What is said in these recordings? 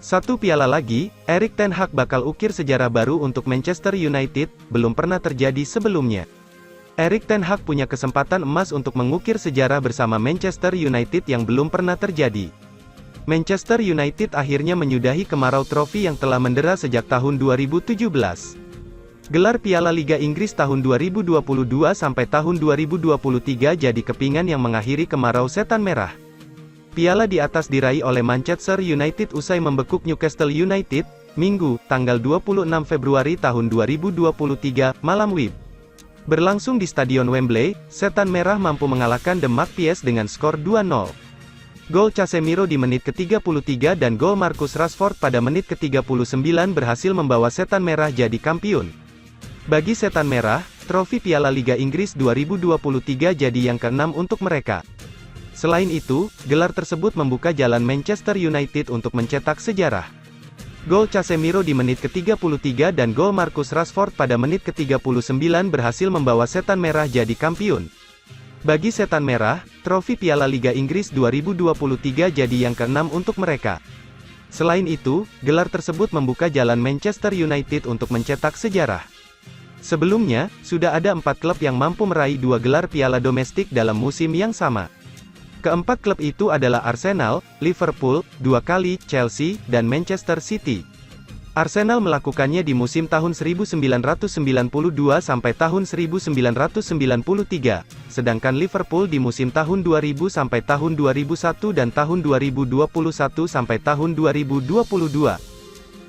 Satu piala lagi, Erik ten Hag bakal ukir sejarah baru untuk Manchester United, belum pernah terjadi sebelumnya. Erik ten Hag punya kesempatan emas untuk mengukir sejarah bersama Manchester United yang belum pernah terjadi. Manchester United akhirnya menyudahi kemarau trofi yang telah mendera sejak tahun 2017. Gelar Piala Liga Inggris tahun 2022 sampai tahun 2023 jadi kepingan yang mengakhiri kemarau setan merah. Piala di atas diraih oleh Manchester United usai membekuk Newcastle United, Minggu, tanggal 26 Februari tahun 2023, malam WIB. Berlangsung di Stadion Wembley, setan merah mampu mengalahkan The Magpies dengan skor 2-0. Gol Casemiro di menit ke-33 dan gol Marcus Rashford pada menit ke-39 berhasil membawa setan merah jadi kampiun. Bagi setan merah, trofi Piala Liga Inggris 2023 jadi yang ke-6 untuk mereka. Selain itu, gelar tersebut membuka jalan Manchester United untuk mencetak sejarah. Gol Casemiro di menit ke-33 dan gol Marcus Rashford pada menit ke-39 berhasil membawa setan merah jadi kampiun. Bagi setan merah, trofi Piala Liga Inggris 2023 jadi yang ke-6 untuk mereka. Selain itu, gelar tersebut membuka jalan Manchester United untuk mencetak sejarah. Sebelumnya, sudah ada 4 klub yang mampu meraih 2 gelar piala domestik dalam musim yang sama. Keempat klub itu adalah Arsenal, Liverpool, 2 kali, Chelsea, dan Manchester City. Arsenal melakukannya di musim tahun 1992 sampai tahun 1993, sedangkan Liverpool di musim tahun 2000 sampai tahun 2001 dan tahun 2021 sampai tahun 2022.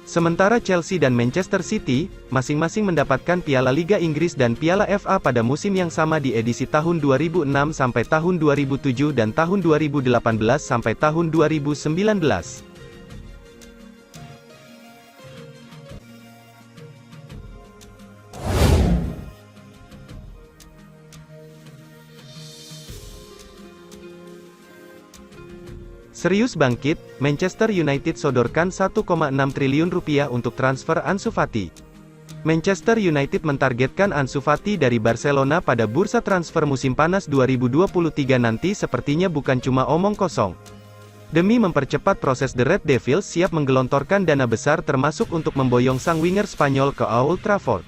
Sementara Chelsea dan Manchester City, masing-masing mendapatkan Piala Liga Inggris dan Piala FA pada musim yang sama di edisi tahun 2006 sampai tahun 2007 dan tahun 2018 sampai tahun 2019. Serius bangkit, Manchester United sodorkan 1,6 triliun rupiah untuk transfer Ansu Fati. Manchester United mentargetkan Ansu Fati dari Barcelona pada bursa transfer musim panas 2023 nanti sepertinya bukan cuma omong kosong. Demi mempercepat proses The Red Devils siap menggelontorkan dana besar termasuk untuk memboyong sang winger Spanyol ke Old Trafford.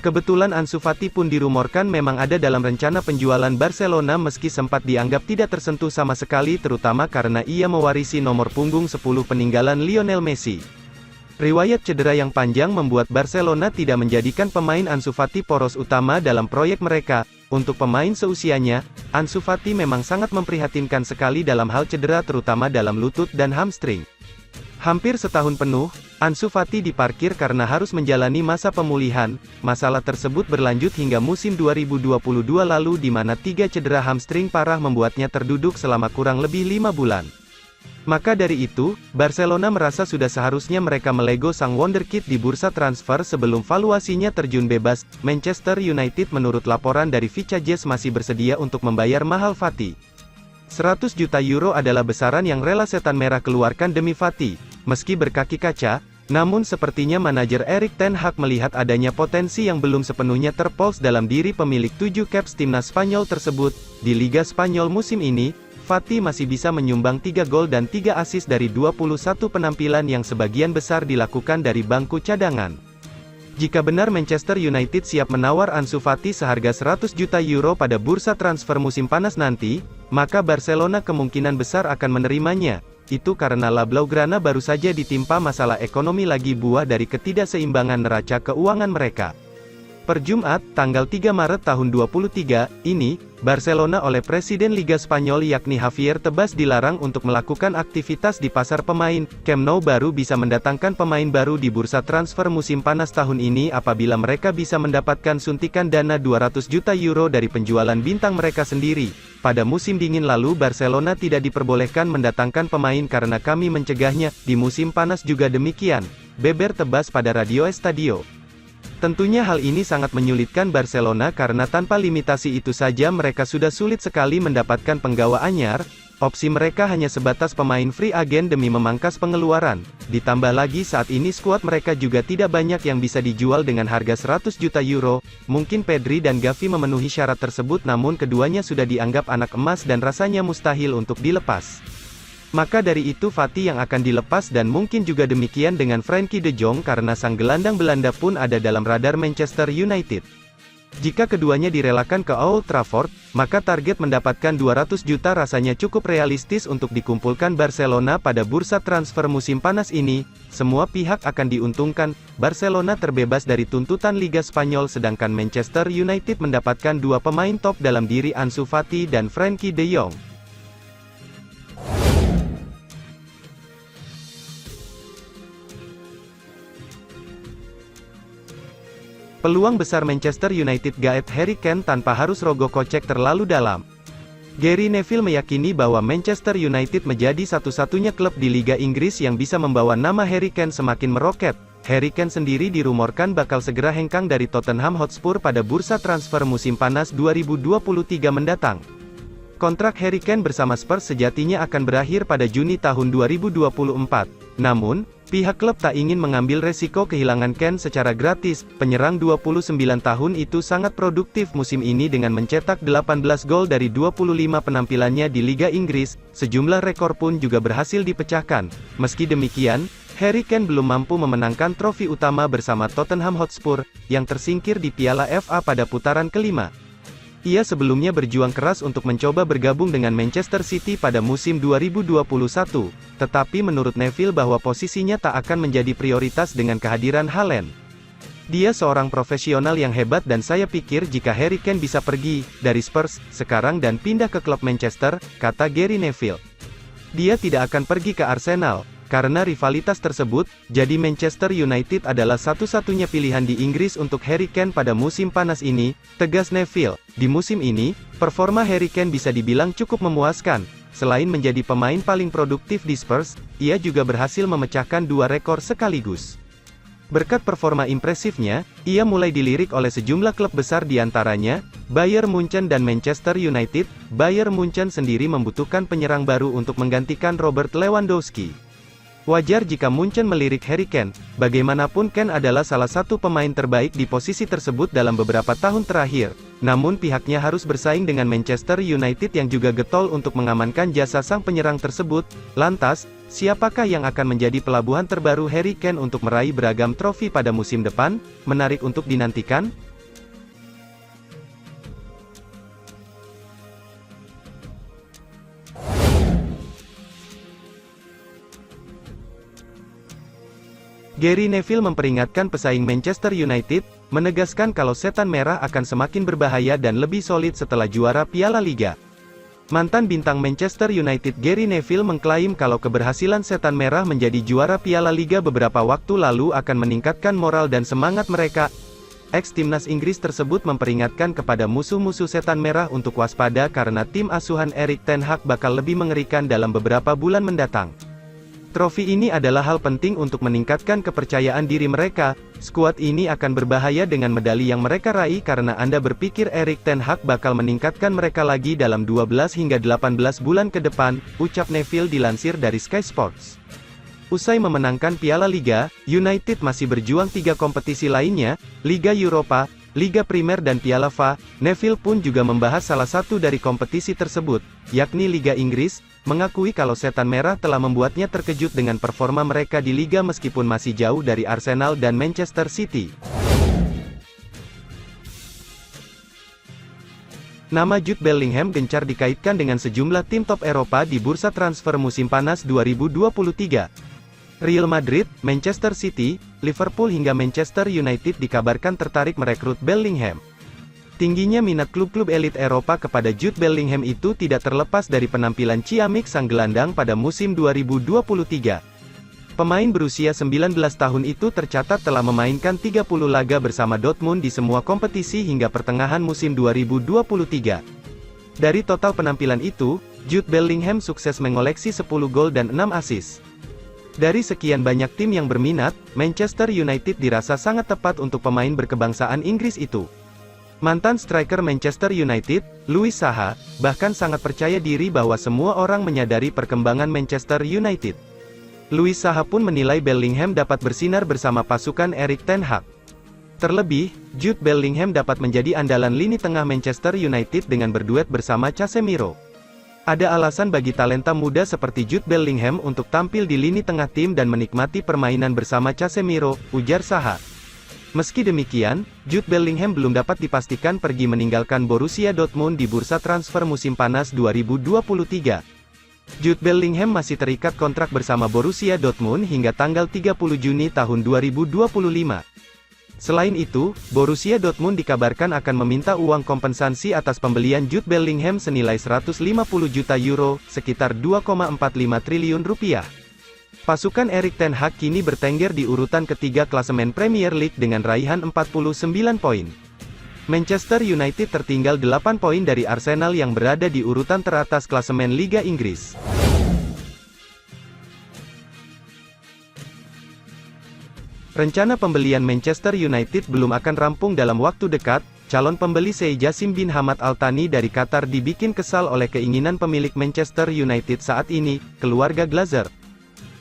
Kebetulan Ansu Fati pun dirumorkan memang ada dalam rencana penjualan Barcelona meski sempat dianggap tidak tersentuh sama sekali terutama karena ia mewarisi nomor punggung 10 peninggalan Lionel Messi. Riwayat cedera yang panjang membuat Barcelona tidak menjadikan pemain Ansu Fati poros utama dalam proyek mereka. Untuk pemain seusianya, Ansu Fati memang sangat memprihatinkan sekali dalam hal cedera terutama dalam lutut dan hamstring. Hampir setahun penuh, Ansu Fati diparkir karena harus menjalani masa pemulihan. Masalah tersebut berlanjut hingga musim 2022 lalu di mana 3 cedera hamstring parah membuatnya terduduk selama kurang lebih 5 bulan. Maka dari itu, Barcelona merasa sudah seharusnya mereka melego sang wonderkid di bursa transfer sebelum valuasinya terjun bebas. Manchester United menurut laporan dari Vicajes masih bersedia untuk membayar mahal Fati. 100 juta euro adalah besaran yang rela setan merah keluarkan demi Fati. Meski berkaki kaca, namun sepertinya manajer Erik ten Hag melihat adanya potensi yang belum sepenuhnya terpoles dalam diri pemilik 7 caps timnas Spanyol tersebut. Di Liga Spanyol musim ini, Fati masih bisa menyumbang 3 gol dan 3 assist dari 21 penampilan yang sebagian besar dilakukan dari bangku cadangan. Jika benar Manchester United siap menawar Ansu Fati seharga 100 juta euro pada bursa transfer musim panas nanti, maka Barcelona kemungkinan besar akan menerimanya. Itu karena La Blaugrana baru saja ditimpa masalah ekonomi lagi buah dari ketidakseimbangan neraca keuangan mereka. Per Jumat, tanggal 3 Maret tahun 2023, ini, Barcelona oleh Presiden Liga Spanyol yakni Javier Tebas dilarang untuk melakukan aktivitas di pasar pemain. Camp Nou baru bisa mendatangkan pemain baru di bursa transfer musim panas tahun ini apabila mereka bisa mendapatkan suntikan dana 200 juta euro dari penjualan bintang mereka sendiri. Pada musim dingin lalu Barcelona tidak diperbolehkan mendatangkan pemain karena kami mencegahnya, di musim panas juga demikian, beber Tebas pada Radio Estadio. Tentunya hal ini sangat menyulitkan Barcelona karena tanpa limitasi itu saja mereka sudah sulit sekali mendapatkan penggawa anyar. Opsi mereka hanya sebatas pemain free agent demi memangkas pengeluaran. Ditambah lagi saat ini skuad mereka juga tidak banyak yang bisa dijual dengan harga 100 juta euro. Mungkin Pedri dan Gavi memenuhi syarat tersebut namun keduanya sudah dianggap anak emas dan rasanya mustahil untuk dilepas. Maka dari itu Fati yang akan dilepas dan mungkin juga demikian dengan Frenkie de Jong karena sang gelandang Belanda pun ada dalam radar Manchester United. Jika keduanya direlakan ke Old Trafford, maka target mendapatkan 200 juta rasanya cukup realistis untuk dikumpulkan Barcelona pada bursa transfer musim panas ini. Semua pihak akan diuntungkan, Barcelona terbebas dari tuntutan Liga Spanyol sedangkan Manchester United mendapatkan dua pemain top dalam diri Ansu Fati dan Frenkie de Jong. Peluang besar Manchester United gaet Harry Kane tanpa harus rogoh kocek terlalu dalam. Gary Neville meyakini bahwa Manchester United menjadi satu-satunya klub di Liga Inggris yang bisa membawa nama Harry Kane semakin meroket. Harry Kane sendiri dirumorkan bakal segera hengkang dari Tottenham Hotspur pada bursa transfer musim panas 2023 mendatang. Kontrak Harry Kane bersama Spurs sejatinya akan berakhir pada Juni tahun 2024. Namun, pihak klub tak ingin mengambil resiko kehilangan Kane secara gratis. Penyerang 29 tahun itu sangat produktif musim ini dengan mencetak 18 gol dari 25 penampilannya di Liga Inggris. Sejumlah rekor pun juga berhasil dipecahkan. Meski demikian, Harry Kane belum mampu memenangkan trofi utama bersama Tottenham Hotspur, yang tersingkir di Piala FA pada putaran kelima. Ia sebelumnya berjuang keras untuk mencoba bergabung dengan Manchester City pada musim 2021, tetapi menurut Neville bahwa posisinya tak akan menjadi prioritas dengan kehadiran Haaland. Dia seorang profesional yang hebat dan saya pikir jika Harry Kane bisa pergi dari Spurs sekarang dan pindah ke klub Manchester, kata Gary Neville. Dia tidak akan pergi ke Arsenal. Karena rivalitas tersebut, jadi Manchester United adalah satu-satunya pilihan di Inggris untuk Harry Kane pada musim panas ini, tegas Neville. Di musim ini, performa Harry Kane bisa dibilang cukup memuaskan. Selain menjadi pemain paling produktif di Spurs, ia juga berhasil memecahkan dua rekor sekaligus. Berkat performa impresifnya, ia mulai dilirik oleh sejumlah klub besar diantaranya, Bayern Munchen dan Manchester United. Bayern Munchen sendiri membutuhkan penyerang baru untuk menggantikan Robert Lewandowski. Wajar jika Munchen melirik Harry Kane, bagaimanapun Kane adalah salah satu pemain terbaik di posisi tersebut dalam beberapa tahun terakhir. Namun pihaknya harus bersaing dengan Manchester United yang juga getol untuk mengamankan jasa sang penyerang tersebut. Lantas, siapakah yang akan menjadi pelabuhan terbaru Harry Kane untuk meraih beragam trofi pada musim depan? Menarik untuk dinantikan. Gary Neville memperingatkan pesaing Manchester United, menegaskan kalau setan merah akan semakin berbahaya dan lebih solid setelah juara Piala Liga. Mantan bintang Manchester United Gary Neville mengklaim kalau keberhasilan setan merah menjadi juara Piala Liga beberapa waktu lalu akan meningkatkan moral dan semangat mereka. Ex-timnas Inggris tersebut memperingatkan kepada musuh-musuh setan merah untuk waspada karena tim asuhan Erik ten Hag bakal lebih mengerikan dalam beberapa bulan mendatang. Trofi ini adalah hal penting untuk meningkatkan kepercayaan diri mereka. Skuad ini akan berbahaya dengan medali yang mereka raih karena Anda berpikir Erik ten Hag bakal meningkatkan mereka lagi dalam 12 hingga 18 bulan ke depan, ucap Neville dilansir dari Sky Sports. Usai memenangkan Piala Liga, United masih berjuang 3 kompetisi lainnya, Liga Eropa, Liga Primer dan Piala FA. Neville pun juga membahas salah satu dari kompetisi tersebut, yakni Liga Inggris, mengakui kalau setan merah telah membuatnya terkejut dengan performa mereka di Liga meskipun masih jauh dari Arsenal dan Manchester City. Nama Jude Bellingham gencar dikaitkan dengan sejumlah tim top Eropa di bursa transfer musim panas 2023. Real Madrid, Manchester City, Liverpool hingga Manchester United dikabarkan tertarik merekrut Bellingham. Tingginya minat klub-klub elit Eropa kepada Jude Bellingham itu tidak terlepas dari penampilan ciamik sang gelandang pada musim 2023. Pemain berusia 19 tahun itu tercatat telah memainkan 30 laga bersama Dortmund di semua kompetisi hingga pertengahan musim 2023. Dari total penampilan itu, Jude Bellingham sukses mengoleksi 10 gol dan 6 assist. Dari sekian banyak tim yang berminat, Manchester United dirasa sangat tepat untuk pemain berkebangsaan Inggris itu. Mantan striker Manchester United, Louis Saha, bahkan sangat percaya diri bahwa semua orang menyadari perkembangan Manchester United. Louis Saha pun menilai Bellingham dapat bersinar bersama pasukan Erik ten Hag. Terlebih, Jude Bellingham dapat menjadi andalan lini tengah Manchester United dengan berduet bersama Casemiro. Ada alasan bagi talenta muda seperti Jude Bellingham untuk tampil di lini tengah tim dan menikmati permainan bersama Casemiro, ujar Saha. Meski demikian, Jude Bellingham belum dapat dipastikan pergi meninggalkan Borussia Dortmund di bursa transfer musim panas 2023. Jude Bellingham masih terikat kontrak bersama Borussia Dortmund hingga tanggal 30 Juni tahun 2025. Selain itu, Borussia Dortmund dikabarkan akan meminta uang kompensasi atas pembelian Jude Bellingham senilai 150 juta euro, sekitar 2,45 triliun rupiah. Pasukan Erik ten Hag kini bertengger di urutan ketiga klasemen Premier League dengan raihan 49 poin. Manchester United tertinggal 8 poin dari Arsenal yang berada di urutan teratas klasemen Liga Inggris. Rencana pembelian Manchester United belum akan rampung dalam waktu dekat. Calon pembeli Sheikh Jassim bin Hamad Al Thani dari Qatar dibikin kesal oleh keinginan pemilik Manchester United saat ini, keluarga Glazer.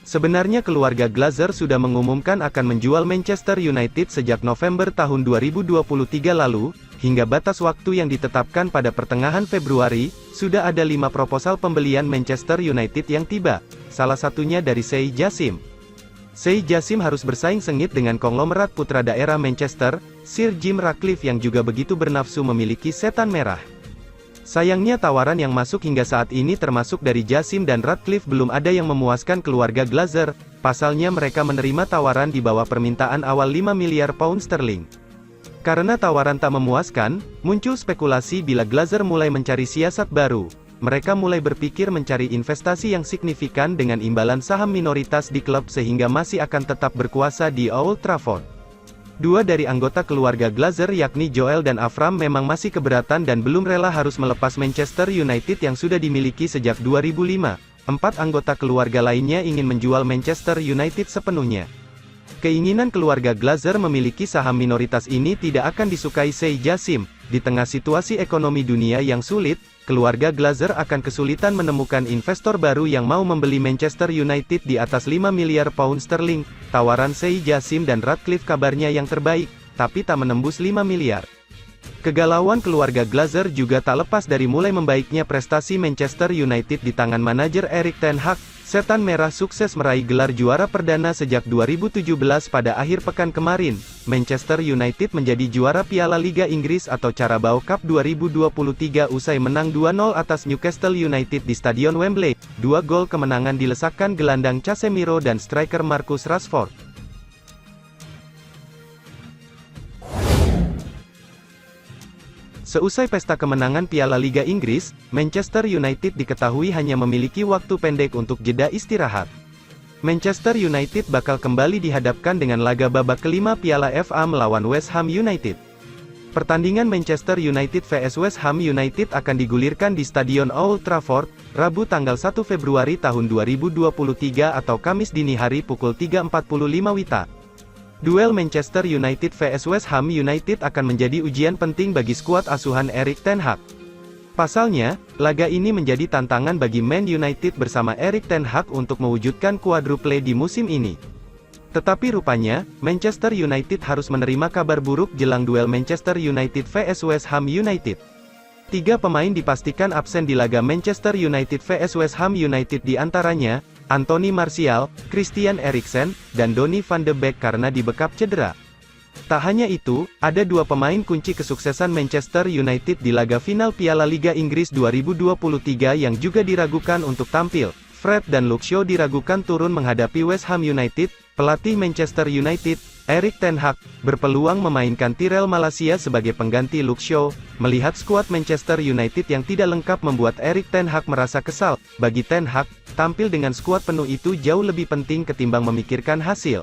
Sebenarnya keluarga Glazer sudah mengumumkan akan menjual Manchester United sejak November tahun 2023 lalu, hingga batas waktu yang ditetapkan pada pertengahan Februari, sudah ada 5 proposal pembelian Manchester United yang tiba, salah satunya dari Sheikh Jassim. Sheikh Jassim harus bersaing sengit dengan konglomerat putra daerah Manchester, Sir Jim Ratcliffe yang juga begitu bernafsu memiliki setan merah. Sayangnya tawaran yang masuk hingga saat ini termasuk dari Jassim dan Ratcliffe belum ada yang memuaskan keluarga Glazer, pasalnya mereka menerima tawaran di bawah permintaan awal 5 miliar pound sterling. Karena tawaran tak memuaskan, muncul spekulasi bila Glazer mulai mencari siasat baru. Mereka mulai berpikir mencari investasi yang signifikan dengan imbalan saham minoritas di klub sehingga masih akan tetap berkuasa di Old Trafford. Dua dari anggota keluarga Glazer yakni Joel dan Avram memang masih keberatan dan belum rela harus melepas Manchester United yang sudah dimiliki sejak 2005. 4 anggota keluarga lainnya ingin menjual Manchester United sepenuhnya. Keinginan keluarga Glazer memiliki saham minoritas ini tidak akan disukai Sheikh Jassim. Di tengah situasi ekonomi dunia yang sulit, keluarga Glazer akan kesulitan menemukan investor baru yang mau membeli Manchester United di atas 5 miliar pound sterling. Tawaran Sheikh Jassim dan Ratcliffe kabarnya yang terbaik, tapi tak menembus 5 miliar. Kegalauan keluarga Glazer juga tak lepas dari mulai membaiknya prestasi Manchester United di tangan manajer Erik ten Hag. Setan Merah sukses meraih gelar juara perdana sejak 2017 pada akhir pekan kemarin. Manchester United menjadi juara Piala Liga Inggris atau Carabao Cup 2023 usai menang 2-0 atas Newcastle United di Stadion Wembley. 2 gol kemenangan dilesakkan gelandang Casemiro dan striker Marcus Rashford. Seusai pesta kemenangan Piala Liga Inggris, Manchester United diketahui hanya memiliki waktu pendek untuk jeda istirahat. Manchester United bakal kembali dihadapkan dengan laga babak kelima Piala FA melawan West Ham United. Pertandingan Manchester United vs West Ham United akan digulirkan di Stadion Old Trafford, Rabu tanggal 1 Februari tahun 2023 atau Kamis dini hari pukul 3.45 WITA. Duel Manchester United vs West Ham United akan menjadi ujian penting bagi skuad asuhan Erik ten Hag. Pasalnya, laga ini menjadi tantangan bagi Man United bersama Erik ten Hag untuk mewujudkan quadruple di musim ini. Tetapi rupanya, Manchester United harus menerima kabar buruk jelang duel Manchester United vs West Ham United. 3 pemain dipastikan absen di laga Manchester United vs West Ham United di antaranya Anthony Martial, Christian Eriksen, dan Donny van de Beek karena dibekap cedera. Tak hanya itu, ada 2 pemain kunci kesuksesan Manchester United di laga final Piala Liga Inggris 2023 yang juga diragukan untuk tampil. Fred dan Luke Shaw diragukan turun menghadapi West Ham United. Pelatih Manchester United, Erik ten Hag, berpeluang memainkan Tyrell Malacia sebagai pengganti Luke Shaw. Melihat skuad Manchester United yang tidak lengkap membuat Erik ten Hag merasa kesal. Bagi ten Hag, tampil dengan skuad penuh itu jauh lebih penting ketimbang memikirkan hasil.